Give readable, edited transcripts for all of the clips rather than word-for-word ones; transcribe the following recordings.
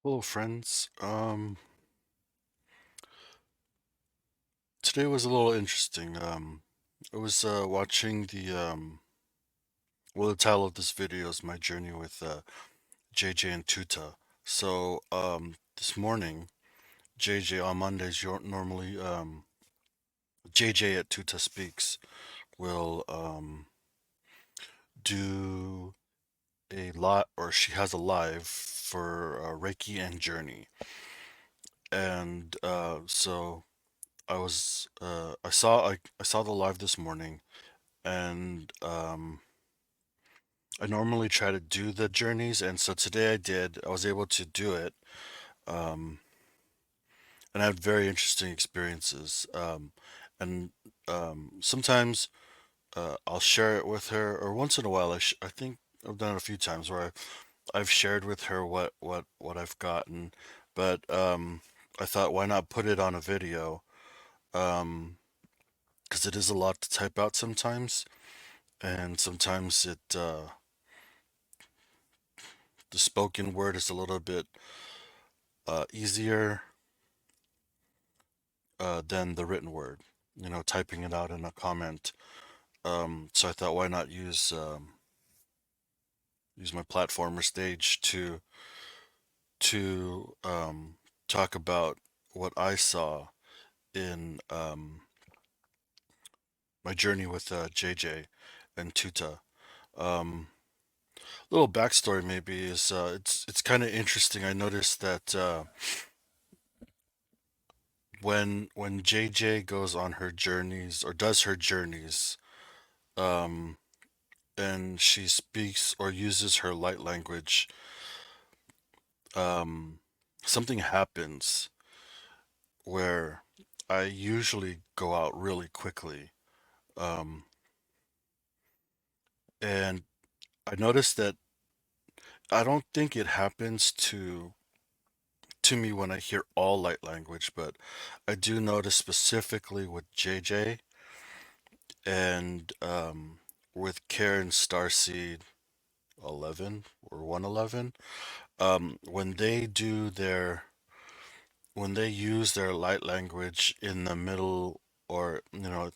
Hello, friends. Today was a little interesting. I was watching the title of this video is my journey with JJ and Tutah. This morning, JJ on Mondays, normally JJ at Tutah Speaks will do a lot, or she has a live for Reiki and Journey, and I saw the live this morning, and I normally try to do the journeys, and so today I did. I was able to do it, um, and I had very interesting experiences. And Sometimes I'll share it with her, or once in a while, I think I've done it a few times where I've shared with her what I've gotten, but I thought, why not put it on a video? Um, because it is a lot to type out sometimes, and sometimes the spoken word is a little bit easier than the written word. Typing it out in a comment. So I thought, why not use my platform or stage to talk about what I saw in my journey with JJ and Tuta. Um, Little backstory maybe is it's kind of interesting. I noticed that when JJ goes on her journeys or does her journeys, um, and she speaks or uses her light language, um, something happens where I usually go out really quickly. Um, and I noticed that I don't think it happens to me when I hear all light language, but I do notice specifically with JJ and with Karen Starseed 11 or 111, when they when they use their light language in the middle, or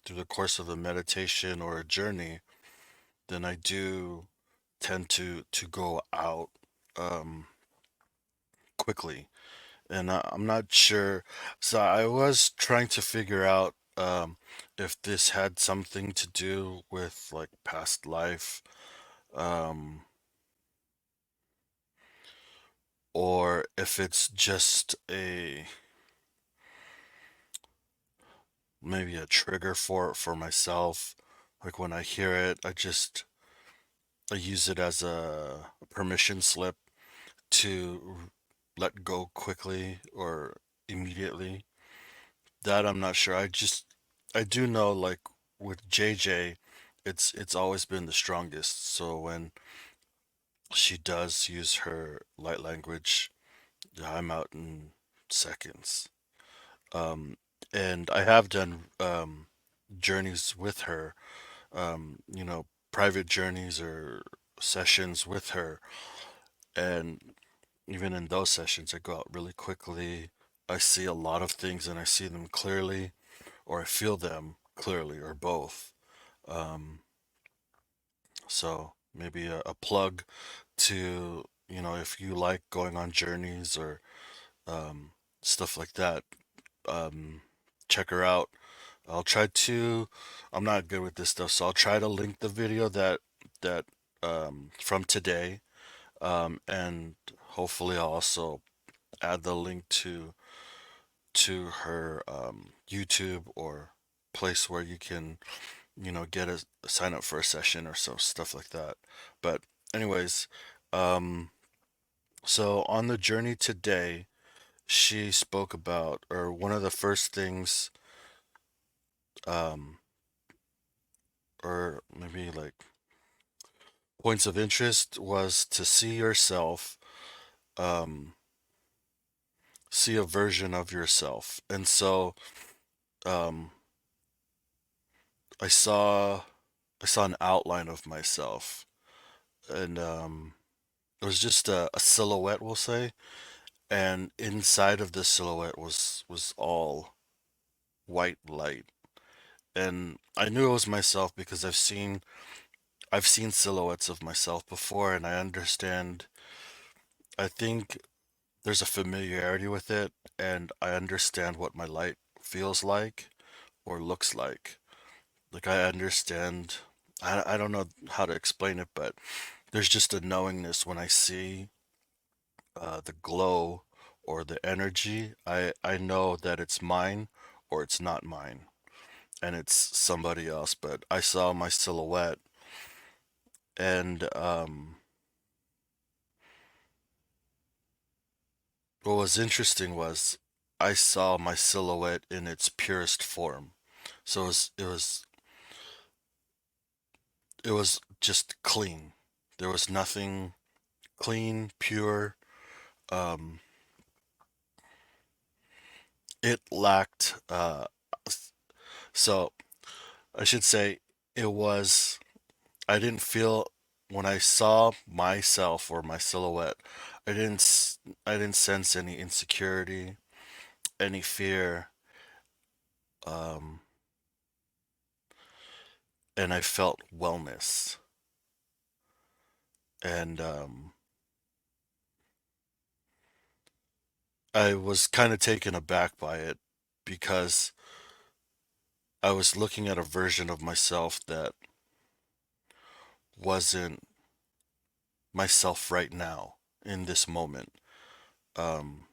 through the course of a meditation or a journey, then I do tend to go out um quickly. And I'm not sure, so I was trying to figure out if this had something to do with like past life, um or if it's just a maybe a trigger for myself. Like when I hear it, I use it as a permission slip to let go quickly or immediately. That I'm not sure. I do know, like with JJ, it's always been the strongest. So when she does use her light language, yeah, I'm out in seconds. Um, and I have done journeys with her, private journeys or sessions with her, and even in those sessions, I go out really quickly. I see a lot of things and I see them clearly, or I feel them clearly, or both. Um, so maybe a plug to, if you like going on journeys or um, stuff like that, um, check her out. I'll try to, I'm not good with this stuff, so I'll try to link the video that from today, and hopefully I'll also add the link to her YouTube or place where you can, get a sign up for a session or some stuff like that. But anyways, um, so on the journey today, she spoke about, or one of the first things, um, or maybe like points of interest, was to see yourself, um, see a version of yourself. And so, um, I saw I saw an outline of myself, and it was just a silhouette, we'll say. and inside of the silhouette was all white light. And I knew it was myself because I've seen silhouettes of myself before, and I understand. I think there's a familiarity with it, and I understand what my light feels like or looks like. Like I understand. I don't know how to explain it, but there's just a knowingness when I see the glow or the energy. I know that it's mine or it's not mine, and it's somebody else. But I saw my silhouette, and what was interesting was I saw my silhouette in its purest form. So it was just clean. There was nothing clean, pure. Um, it lacked. So I should say it was. I didn't feel when I saw myself or my silhouette. I didn't sense any insecurity, any fear, um, and I felt wellness. And I was kind of taken aback by it because I was looking at a version of myself that wasn't myself right now in this moment. Um,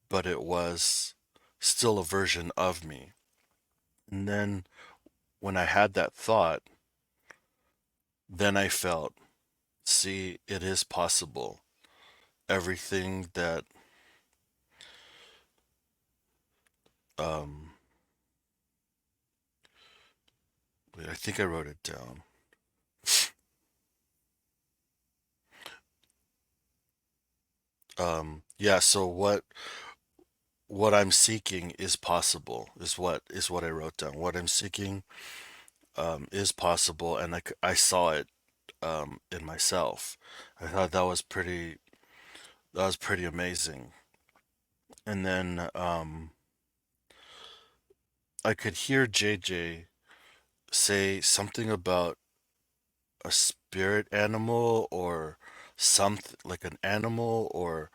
but it was still a version of me. And then when I had that thought, then I felt, see, it is possible. Everything that, um, wait, I think I wrote it down. Yeah, so what I'm seeking is possible is what I wrote down. What I'm seeking is possible, and I saw it in myself. I thought that was pretty amazing. And then I could hear JJ say something about a spirit animal or something like an animal or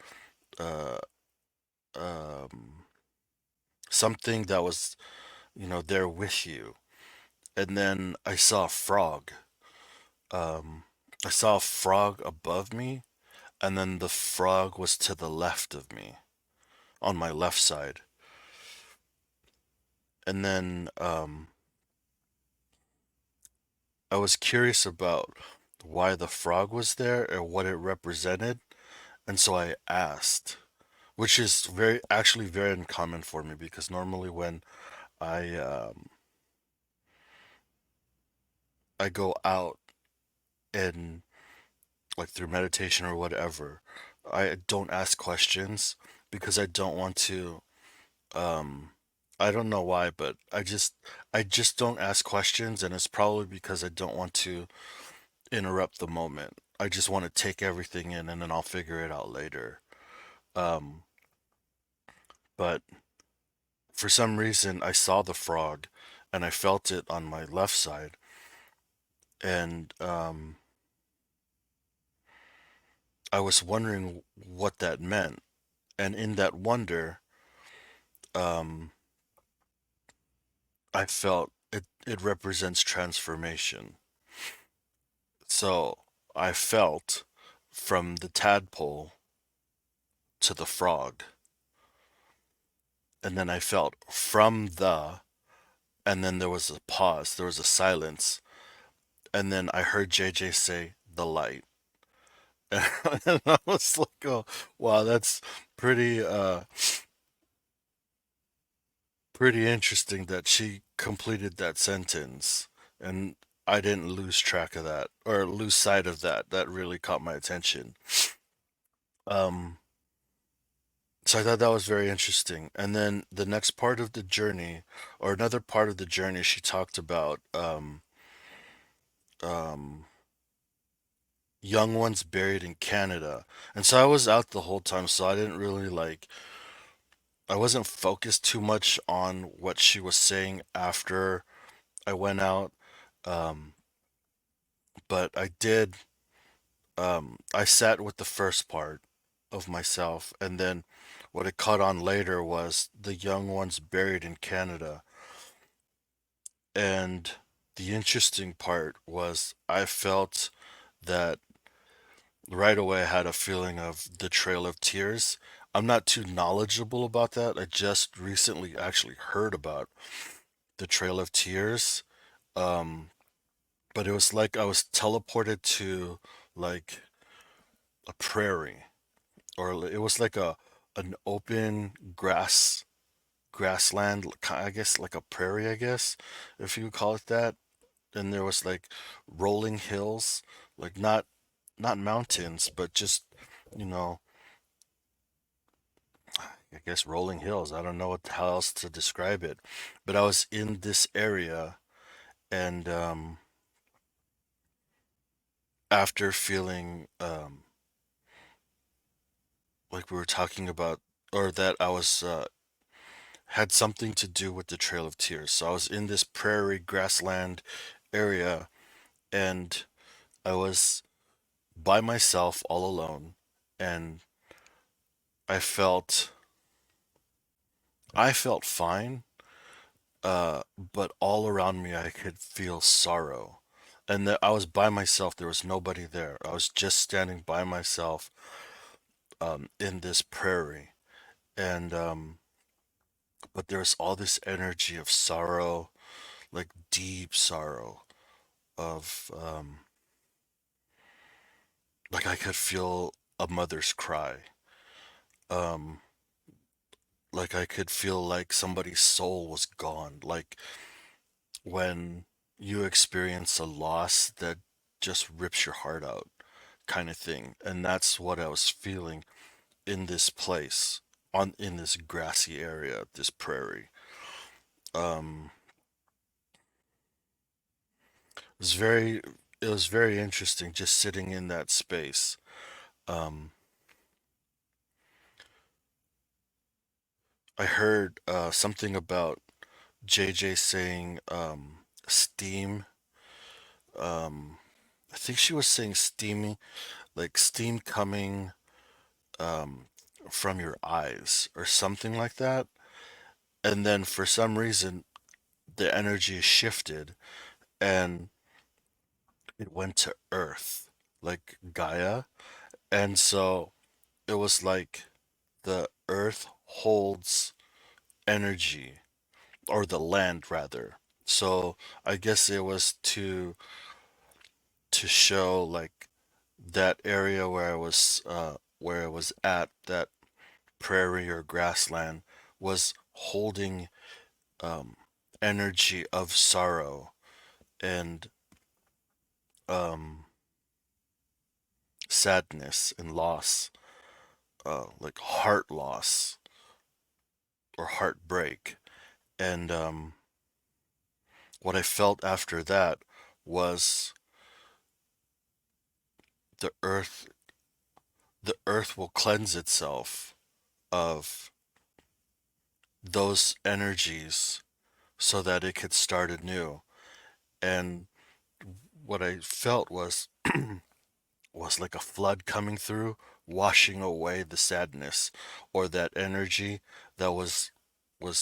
uh, um, something that was there with you. And then I saw a frog. Um, I saw a frog above me, and then the frog was to the left of me, on my left side. And then I was curious about why the frog was there or what it represented, and so I asked, which is actually very uncommon for me because normally when I I go out and like through meditation or whatever, I don't ask questions because I don't want to um I don't know why, but I just don't ask questions, and it's probably because I don't want to interrupt the moment. I just want to take everything in and then I'll figure it out later. Um but for some reason I saw the frog and I felt it on my left side, and I was wondering what that meant. And in that wonder, um, I felt it represents transformation. So I felt from the tadpole to the frog, and then I felt from and then there was a pause, there was a silence, and then I heard JJ say the light. And I was like, oh, wow, that's pretty, pretty interesting that she completed that sentence, and I didn't lose track of that or lose sight of that. That really caught my attention. Um, so I thought that was very interesting. And then the next part of the journey, or another part of the journey, she talked about, um, young ones buried in Canada. And so I was out the whole time, so I didn't really like, I wasn't focused too much on what she was saying after I went out. Um, but I sat with the first part of myself, and then what I caught on later was the young ones buried in Canada. And the interesting part was I felt that right away I had a feeling of the Trail of Tears. I'm not too knowledgeable about that. I just recently actually heard about the Trail of Tears. Um, but it was like I was teleported to like a prairie, or it was like a an open grassland, I guess like a prairie, I guess, if you would call it that. And there was like rolling hills, like not mountains, but just, you know, I guess rolling hills. I don't know how else to describe it. But I was in this area, and after feeling like we were talking about, or that I was had something to do with the Trail of Tears. So I was in this prairie grassland area, and I was by myself all alone, and I felt I felt fine, but all around me I could feel sorrow. And I was by myself, there was nobody there. I was just standing by myself in this prairie. And but there was all this energy of sorrow, like deep sorrow of like I could feel a mother's cry. Um like I could feel like somebody's soul was gone. Like when you experience a loss that just rips your heart out, kind of thing. And that's what I was feeling in this place, on in this grassy area, this prairie. Um, it was very interesting just sitting in that space. Um, I heard something about JJ saying steam. Um, I think she was saying steamy, like steam coming um, from your eyes or something like that. And then for some reason, the energy shifted and it went to Earth, like Gaia. And so it was like the Earth holds energy, or the land rather. So I guess it was to show like that area where I was at, that prairie or grassland was holding um, energy of sorrow and um, sadness and loss, like heart loss or heartbreak. And what I felt after that was the earth. The earth will cleanse itself of those energies so that it could start anew. And what I felt was like a flood coming through, washing away the sadness or that energy that was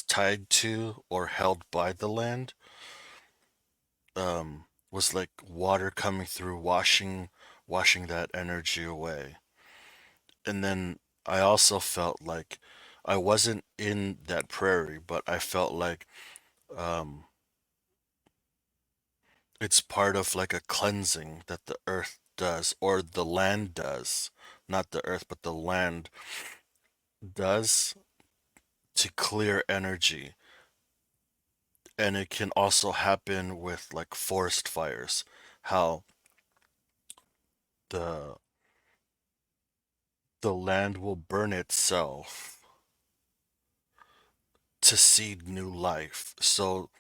tied to or held by the land. Was like water coming through, washing that energy away. And then I also felt like I wasn't in that prairie, but I felt like um, it's part of like a cleansing that the earth does, or the land does, not the earth, but the land does to clear energy. And it can also happen with like forest fires, how the the land will burn itself to seed new life. So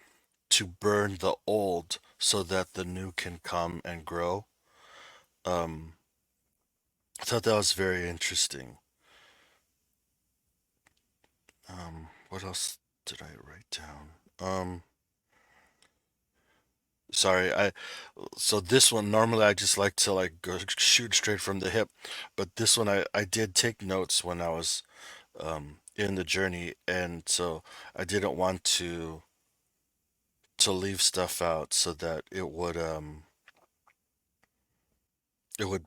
to burn the old so that the new can come and grow. Um, thought that was very interesting. What else did I write down? Sorry, so this one normally I just like to like go shoot straight from the hip, but this one I did take notes when I was in the journey, and so I didn't want to leave stuff out so that it would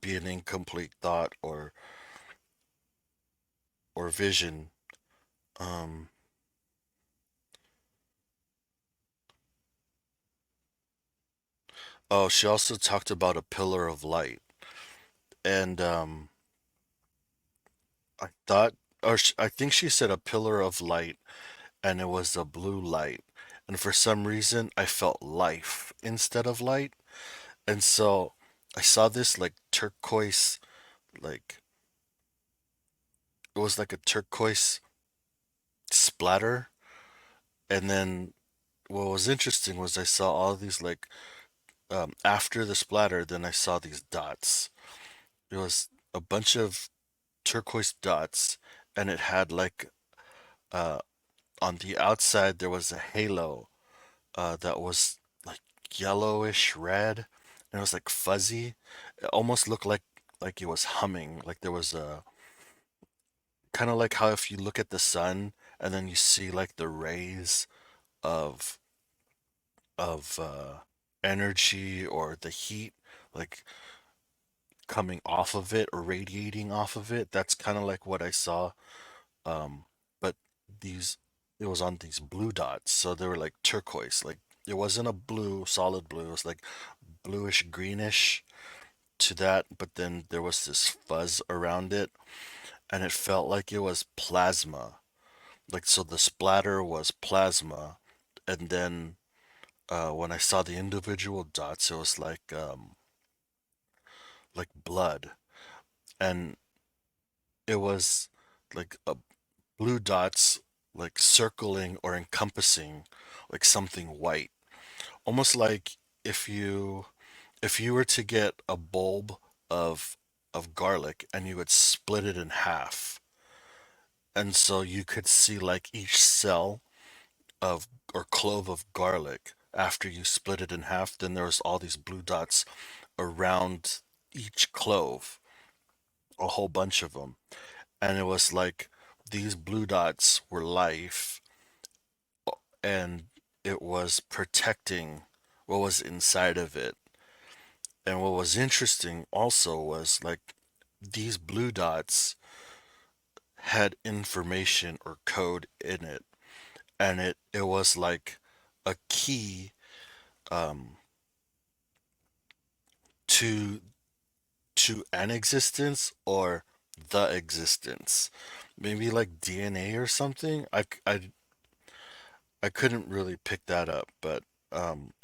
be an incomplete thought or vision. Um, oh, she also talked about a pillar of light, and I thought, I think she said a pillar of light, and it was a blue light, and for some reason I felt life instead of light, and so I saw this like turquoise, like it was like a turquoise splatter, and then what was interesting was I saw all these like after the splatter, then I saw these dots. It was a bunch of turquoise dots, and it had like uh, on the outside there was a halo that was like yellowish red, and it was like fuzzy. It almost looked like it was humming, like there was a kind of like how if you look at the sun and then you see like the rays of of energy or the heat like coming off of it or radiating off of it. That's kind of like what I saw. But these, it was on these blue dots, so they were like turquoise. Like it wasn't a blue, solid blue. It was like bluish greenish to that, but then there was this fuzz around it, and it felt like it was plasma. Like so, the splatter was plasma, and then when I saw the individual dots, it was like blood, and it was like a blue dots like circling or encompassing like something white, almost like if you if you were to get a bulb of garlic and you would split it in half, and so you could see like each cell of or clove of garlic after you split it in half, then there was all these blue dots around each clove, a whole bunch of them, and it was like these blue dots were life, and it was protecting what was inside of it. And what was interesting also was like these blue dots had information or code in it, and it was like a key um, to an existence or the existence, maybe like DNA or something. I couldn't really pick that up, but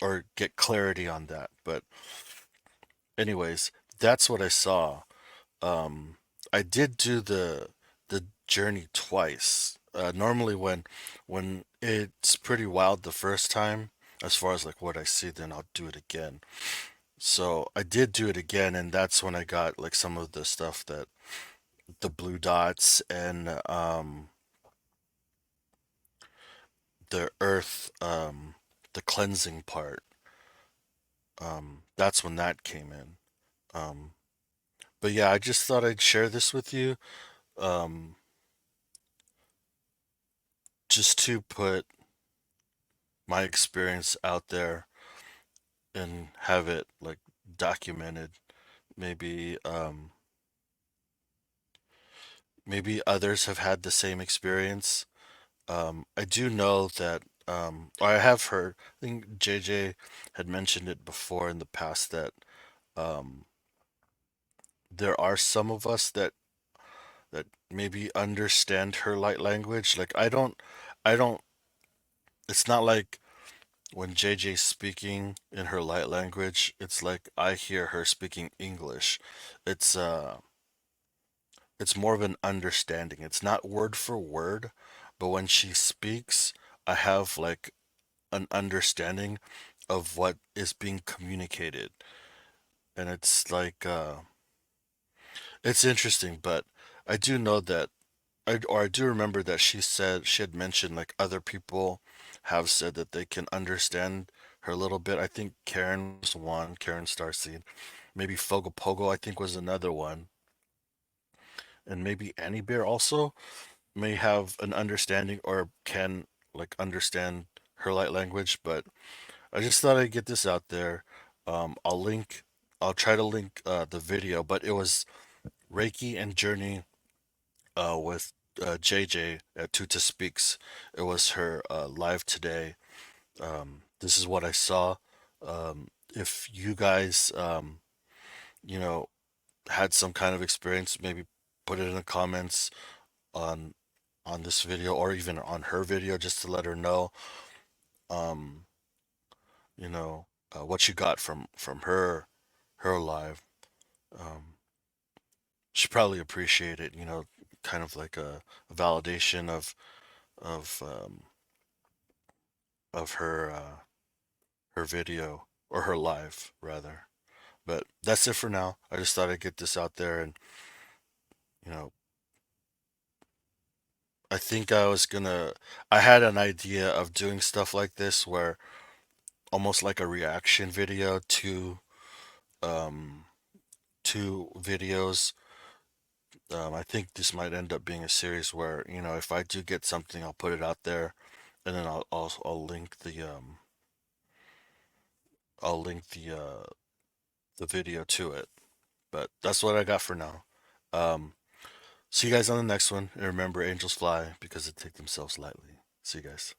or get clarity on that. But anyways, that's what I saw. Um, I did do the journey twice. Normally, when it's pretty wild the first time, as far as like what I see, then I'll do it again. So I did do it again, and that's when I got like some of the stuff that the blue dots and the earth, the cleansing part. That's when that came in. Um, but yeah, I just thought I'd share this with you, um, just to put my experience out there and have it like documented. Maybe maybe others have had the same experience. I do know that or I have heard, I think JJ had mentioned it before in the past that um there are some of us that maybe understand her light language. Like I don't it's not like when JJ's speaking in her light language, it's like I hear her speaking English. It's uh it's more of an understanding. It's not word for word, but when she speaks, I have like an understanding of what is being communicated. And it's like It's interesting, but I do know that I do remember that she said she had mentioned like other people have said that they can understand her a little bit. I think Karen was one, Karen Starseed. Maybe Fogopogo I think was another one. And maybe Annie Bear also may have an understanding or can like understand her light language, but I just thought I'd get this out there. I'll try to link the video, but it was Reiki and Journey with JJ at Tutah Speaks. It was her live today. This is what I saw. If you guys, you know, had some kind of experience, maybe put it in the comments on this video or even on her video, just to let her know, um, you know, what you got from her live. Um, she probably appreciate it, kind of like a validation of um, of her video or her live rather. But that's it for now. I just thought I'd get this out there, and you know, I think I had an idea of doing stuff like this where almost like a reaction video um to videos. I think this might end up being a series where, if I do get something, I'll put it out there, and then I'll link the video to it. But that's what I got for now. Um, See you guys on the next one. And remember, angels fly because they take themselves lightly. See you guys.